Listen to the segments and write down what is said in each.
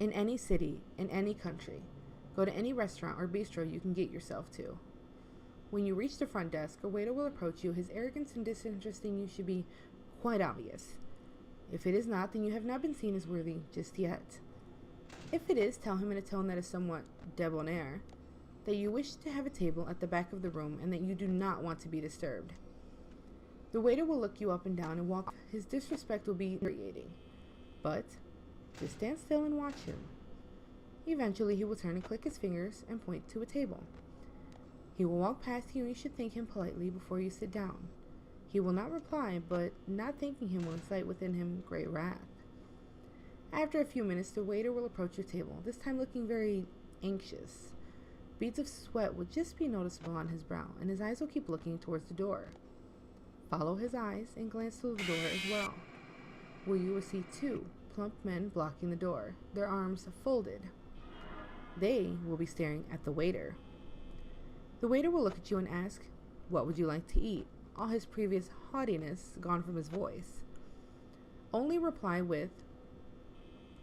In any city, in any country, go to any restaurant or bistro you can get yourself to. When you reach the front desk, a waiter will approach you. His arrogance and disinterest in you should be quite obvious. If it is not, then you have not been seen as worthy just yet. If it is, tell him in a tone that is somewhat debonair that you wish to have a table at the back of the room and that you do not want to be disturbed. The waiter will look you up and down and walk. His disrespect will be infuriating, but just stand still and watch him. Eventually, he will turn and click his fingers and point to a table. He will walk past you and you should thank him politely before you sit down. He will not reply, but not thanking him will incite within him great wrath. After a few minutes, the waiter will approach your table, this time looking very anxious. Beads of sweat will just be noticeable on his brow, and his eyes will keep looking towards the door. Follow his eyes and glance to the door as well, where you will see two plump men blocking the door, their arms folded. They will be staring at the waiter. The waiter will look at you and ask, "What would you like to eat?" All his previous haughtiness gone from his voice. Only reply with,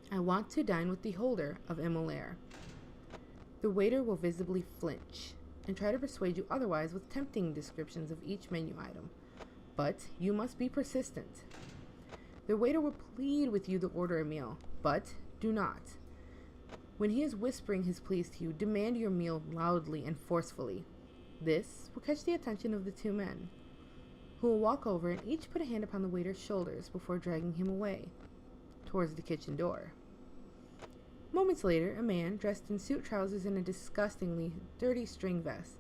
"I want to dine with the holder of Immolare." The waiter will visibly flinch and try to persuade you otherwise with tempting descriptions of each menu item, but you must be persistent. The waiter will plead with you to order a meal, but do not. When he is whispering his pleas to you, demand your meal loudly and forcefully. This will catch the attention of the two men, who will walk over and each put a hand upon the waiter's shoulders before dragging him away towards the kitchen door. Moments later, a man dressed in suit trousers and a disgustingly dirty string vest,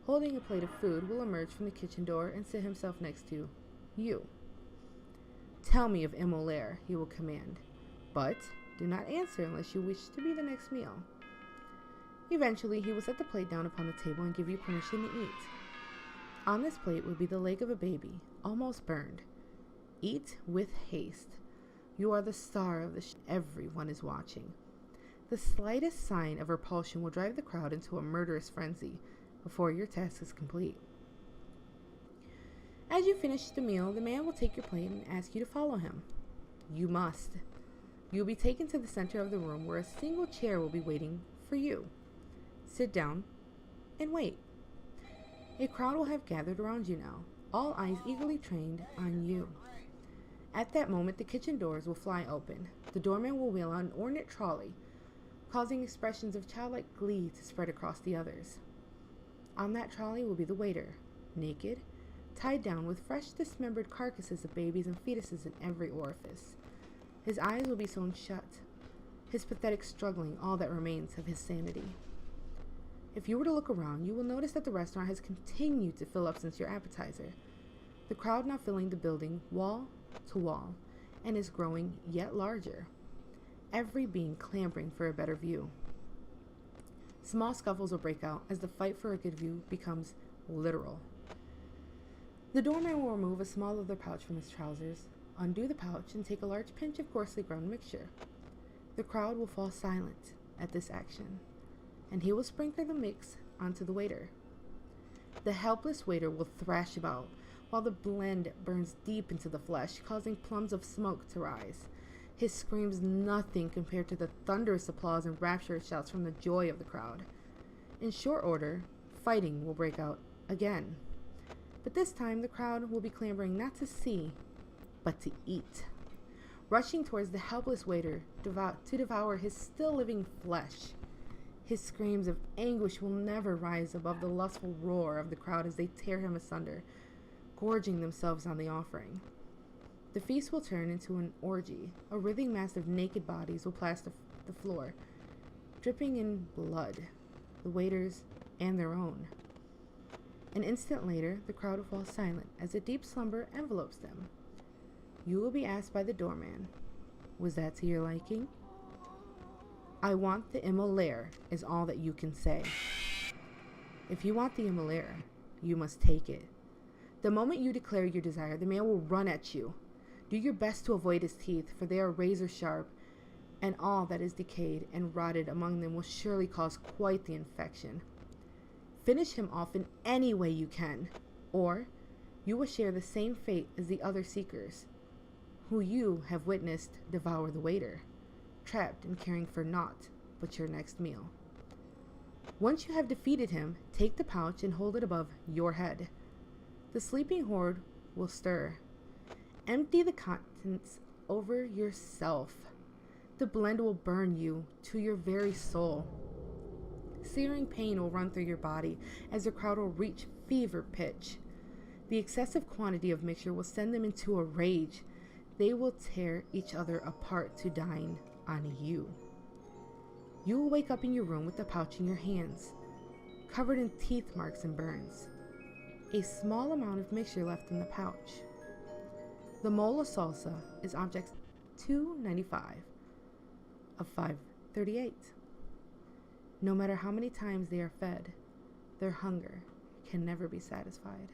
holding a plate of food, will emerge from the kitchen door and sit himself next to you. "Tell me of Immolare," he will command, "but do not answer unless you wish to be the next meal." Eventually, he will set the plate down upon the table and give you permission to eat. On this plate will be the leg of a baby, almost burned. Eat with haste. You are the star of the show. Everyone is watching. The slightest sign of repulsion will drive the crowd into a murderous frenzy before your task is complete. As you finish the meal, the man will take your plate and ask you to follow him. You must. You will be taken to the center of the room where a single chair will be waiting for you. Sit down and wait. A crowd will have gathered around you now, all eyes eagerly trained on you. At that moment, the kitchen doors will fly open. The doorman will wheel out an ornate trolley, causing expressions of childlike glee to spread across the others. On that trolley will be the waiter, naked, tied down with fresh dismembered carcasses of babies and fetuses in every orifice. His eyes will be sewn shut, his pathetic struggling all that remains of his sanity. If you were to look around, you will notice that the restaurant has continued to fill up since your appetizer, the crowd now filling the building wall to wall, and is growing yet larger, every being clamoring for a better view. Small scuffles will break out as the fight for a good view becomes literal. The doorman will remove a small leather pouch from his trousers, undo the pouch, and take a large pinch of coarsely ground mixture. The crowd will fall silent at this action, and he will sprinkle the mix onto the waiter. The helpless waiter will thrash about, while the blend burns deep into the flesh, causing plumes of smoke to rise. His screams nothing compared to the thunderous applause and rapturous shouts from the joy of the crowd. In short order, fighting will break out again. But this time, the crowd will be clamoring not to see, but to eat, rushing towards the helpless waiter to devour his still living flesh. His screams of anguish will never rise above the lustful roar of the crowd as they tear him asunder, gorging themselves on the offering. The feast will turn into an orgy. A writhing mass of naked bodies will plaster the floor, dripping in blood, the waiters and their own. An instant later, the crowd will fall silent as a deep slumber envelopes them. You will be asked by the doorman, "Was that to your liking?" "I want the Immolare," is all that you can say. If you want the Immolare, you must take it. The moment you declare your desire, the man will run at you. Do your best to avoid his teeth, for they are razor sharp, and all that is decayed and rotted among them will surely cause quite the infection. Finish him off in any way you can, or you will share the same fate as the other seekers, who you have witnessed devour the waiter. trapped and caring for naught but your next meal. Once you have defeated him, take the pouch and hold it above your head. The sleeping horde will stir. Empty the contents over yourself. The blend will burn you to your very soul. Searing pain will run through your body as the crowd will reach fever pitch. The excessive quantity of mixture will send them into a rage. They will tear each other apart to dine on you. You will wake up in your room with the pouch in your hands, covered in teeth marks and burns. A small amount of mixture left in the pouch. The mole of salsa is object 295 of 538. No matter how many times they are fed, their hunger can never be satisfied.